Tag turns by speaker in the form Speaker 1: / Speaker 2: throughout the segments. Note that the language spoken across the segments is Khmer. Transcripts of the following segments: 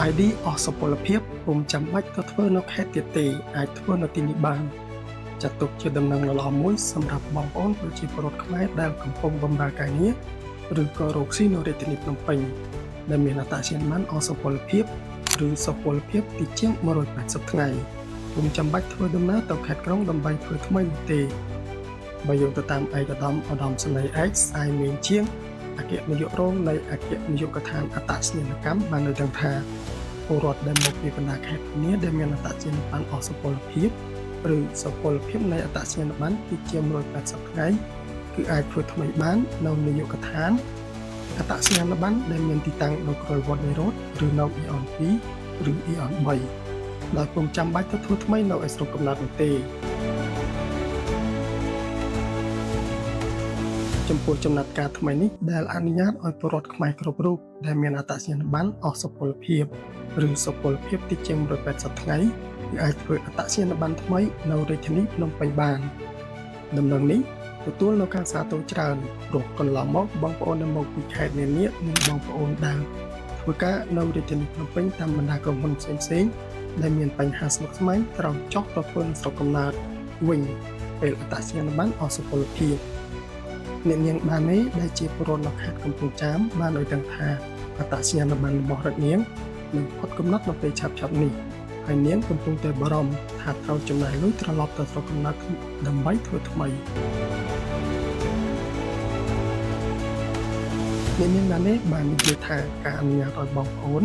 Speaker 1: ID អស់សុពលភាពពុំចាំបាច់ទៅធ្វើនៅខេត្តទៀតទេអាចធ្វើនៅទីនេះបានចាត់ទុកជាដំណឹងល្អមួយសម្រាប់បងប្អូនប្រជាពលរដ្ឋខ្មែរដែលកំពុងបម្រើការងារឬក៏រកស៊ីនៅរាជធានីភ្នំពេញដែលមានអត្តសញ្ញាណប័ណ្ណអស់សុពលភាពឬសុពលភាពទីជាង180ថ្ងៃពុំចាំបាច់ធ្វើដំណើរទៅខេត្តក្រុងដើម្បីធ្វើថ្មីនោះទេបើយោងទៅតាមឯកឧត្តមសេនីយ៍ឯកសាយមេងជាងអគ្គនាយករងនៃអគ្គនាយកដ្ឋានអត្តសញ្ញាណកម្មបានលើកឡើងថាពលរដ្ឋដែលមកពីបណ្ដាខេត្តនានាដែលមានអត្តសញ្ញាណប័ណ្ណអស់សុពលភាពឬសុពលភាពនៃអត្តសញ្ញាណប័ណ្ណទីជាង180ថ្ងៃគឺអាចធ្វើថ្មីបាននៅនាយកដ្ឋានអត្តសញ្ញាណប័ណ្ណដែលមានទីតាំងនៅក្រោយវត្តនិរោធឬនៅអ៊ីអន 2 ឬអ៊ីអន 3ដោយពុំចាំបាច់ទៅធ្វើថ្មីនៅឯស្រុកកំណើតនោះទេចំពោះចំណាត់ការថ្មីនេះដែលអនុញ្ញាតឲ្យពលរដ្ឋខ្មែរគ្រប់រូបដែលមានអត្តសញ្ញាណប័ណ្ណអស់សុពលភាពឬសុពលភាពទីជាង180ថ្ងៃគឺអាចធ្វើអត្តសញ្ញាណប័ណ្ណថ្មីនៅរាជធានីភ្នំពេញបានដំណឹងនេះទទួលនៅការសាទរច្រើនព្រោះកន្លងមកបងប្អូនដែលមកពីខេត្តនានានិងបងប្អូនដែលធ្វើការនៅរាជធានីភ្នំពេញតាមបណ្ដាក្រុមហ៊ុនផ្សេងៗដែលមានបញ្ហាស្មុគស្មាញត្រូវចុះទៅធ្វើនៅស្រុកកំណើតវិញពេលអត្តសញ្ញាណប័ណ្ណអស់សុពលភាពអ្នកនាងបាននេះដែលជាពលរដ្ឋនៅខេត្តកំពង់ចាមបានឲ្យដឹងថាអត្តសញ្ញាណប័ណ្ណរបស់រដ្ឋនាងនឹងផុតកំណត់នៅពេលឆាប់ៗនេះហើយនាងកំពុងតែបារម្ភថាត្រូវចំណាយលុយត្រឡប់ទៅស្រុកកំណើតដើម្បីធ្វើថ្មីអ្នកនាងបាននេះបាននិយាយថាការអនុញ្ញាតឲ្យបងប្អូន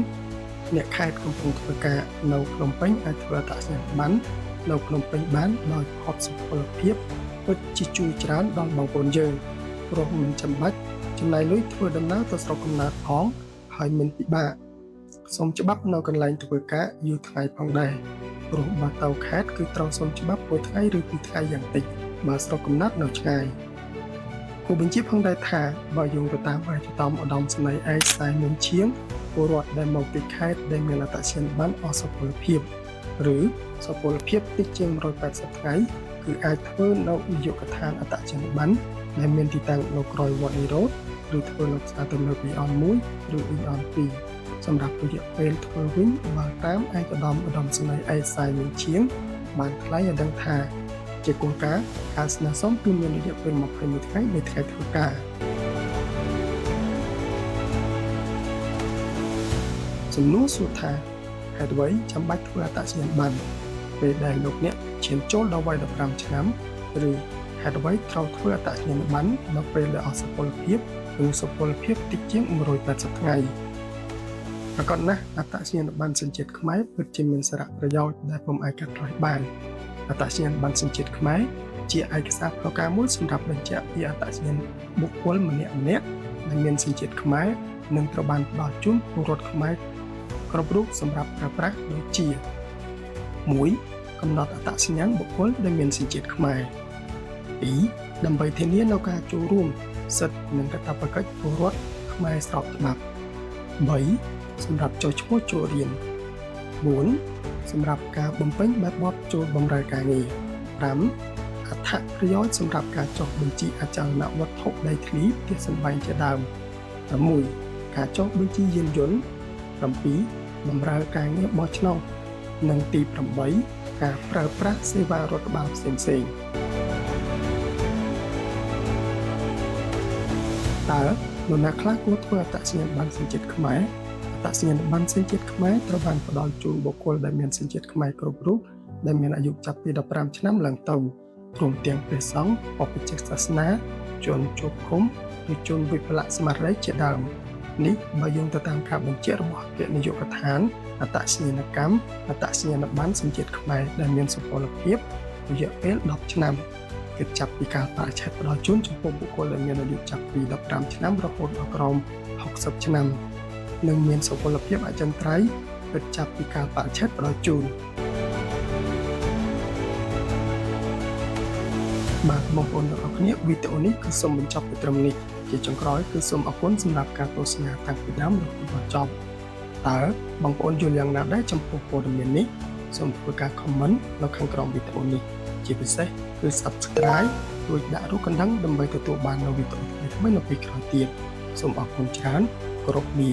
Speaker 1: អ្នកខេត្តកំពុងធ្វើការនៅភ្នំពេញអាចធ្វើអត្តសញ្ញាណប័ណ្ណនៅភ្នំពេញបានដោយផុតសុពលភាពពិតជាជួយច្រើនដល់បងប្អូនយើងព្រោះមិនចាំបាច់ចំណាយលុយធ្វើដំណើរទៅស្រុកកំណើតផងហើយមិនពិបាកសុំច្បាប់នៅកន្លែងធ្វើការយូរថ្ងៃផងដែរព្រោះបើទៅខេត្តគឺត្រូវសុំច្បាប់1ថ្ងៃឬ2ថ្ងៃយ៉ាងតិចបើស្រុកកំណើតនៅឆ្ងាយគូបញ្ជាផងដែរថាបើយោងទៅតាមឯកឧត្តមសេនីយ៍ឯកសាយមេងជាងពលរដ្ឋដែលមកពីខេត្តដែលមានអត្តសញ្ញាណប័ណ្ណអស់សុពលភាពឬសុពលភាពតិចជាង180ថ្ងៃគឺអាចធ្វើនៅនាយកដ្ឋានអត្តសញ្ញាណប័ណ្ណដែលមានទីតាំងនៅក្រោយវត្តនិរោធឬធ្វើនៅផ្សារទំនើបអ៊ីអន 1 ឬអ៊ីអន 2សម្រាប់រយៈពេលធ្វើវិញបើតាមឯកឧត្តមសេនីយ៍ឯកសាយមេងជាងបានថ្លែងឲ្យដឹងថាជាគោលការណ៍ការស្នើសុំគឺមានរយៈពេល21ថ្ងៃនៃថ្ងៃធ្វើការសំណួរសួរថាហេតុអ្វីចាំបាច់ធ្វើអត្តសញ្ញាណប័ណ្ណពេលដែលលោកអ្នកឈានចូលដល់វ័យ15ឆ្នាំឬហេតុអ្វីត្រូវធ្វើអត្តសញ្ញាណប័ណ្ណនៅពេលដែលអស់សុពលភាពឬសុពលភាពតិចជាង180ថ្ងៃប្រកបណាស់អត្តសញ្ញាណប័ណ្ណសញ្ជាតិខ្មែរពិតជាមានសារៈប្រយោជន៍ដែលពុំអាចកាត់ថ្លៃបានអត្តសញ្ញាណប័ណ្ណសញ្ជាតិខ្មែរជាឯកសារផ្លូវការមួយសម្រាប់បញ្ជាក់ពីអត្តសញ្ញាណបុគ្គលម្នាក់ៗដែលមានសញ្ជាតិខ្មែរនិងត្រូវបានផ្ដល់ជូនពលរដ្ឋខ្មែរគ្រប់រូបសម្រាប់ប្រើប្រាស់ដូចជា 1. កំណត់អត្តសញ្ញាណបុគ្គលដែលមានសញ្ជាតិខ្មែរ 2. ដើម្បីធានានូវការចូលរួមសិទ្ធិនិងកាតព្វកិច្ចពលរដ្ឋខ្មែរស្របច្បាប់ 3. សម្រាប់ចុះឈ្មោះចូលរៀន 4. សម្រាប់ការបំពេញបែបបទចូលបម្រើការងារ 5. អត្ថប្រយោជន៍សម្រាប់ការចុះបញ្ជីអចលនវត្ថុដីធ្លីផ្ទះសម្បែងជាដើម 6. ការចុះបញ្ជីយានយន្ត 7. បម្រើការងារបោះឆ្នោតនិងទី 8 ការប្រើប្រាស់សេវារដ្ឋបាលផ្សេងៗតើនរណាខ្លះគួរធ្វើអត្តសញ្ញាណប័ណ្ណសញ្ជាតិខ្មែរអត្តសញ្ញាណប័ណ្ណសញ្ជាតិខ្មែរត្រូវបានផ្ដល់ជូនបុគ្គលដែលមានសញ្ជាតិខ្មែរគ្រប់រូបដែលមានអាយុចាប់ពី15ឆ្នាំឡើងទៅព្រមទាំងព្រះសង្ឃបព្វជិកសាសនាជនជាប់ឃុំឬជនវិបលៈស្មារតីជាដើមនេះបើយោងទៅតាមការបញ្ជាក់របស់អគ្គនាយកដ្ឋានអត្តសញ្ញាណកម្មអត្តសញ្ញាណប័ណ្ណសញ្ជាតិខ្មែរដែលមានសុពលភាពរយៈពេល10ឆ្នាំគឺចាប់ពីការបរិច្ឆេទផ្ដល់ជូនចំពោះបុគ្គលដែលមានអាយុចាប់ពី15ឆ្នាំរហូតដល់ក្រោម60ឆ្នាំនិងមានសុពលភាពអចិន្ត្រៃយ៍គឺចាប់ពីការបរិច្ឆេទផ្ដល់ជូនបាទបងប្អូនទាំងអស់គ្នាវីដេអូនេះគឺសូមបញ្ចប់ទៅត្រឹមនេះជាចុងក្រោយគឺសូមអរគុណសម្រាប់ការទស្សនាតាំងពីដើមរហូតដល់ចប់តើបងប្អូនយល់យ៉ាងណាដែរចំពោះព័ត៌មាននេះសូមធ្វើការ comment នៅខាងក្រោមវីដេអូនេះជាពិសេសគឺ Subscribe រួចដាក់រូបកណ្ដឹងដើម្បីទទួលបាននូវវីដេអូថ្មីៗនៅពេលក្រោយទៀតសូមអរគុណច្រើនគោរពលា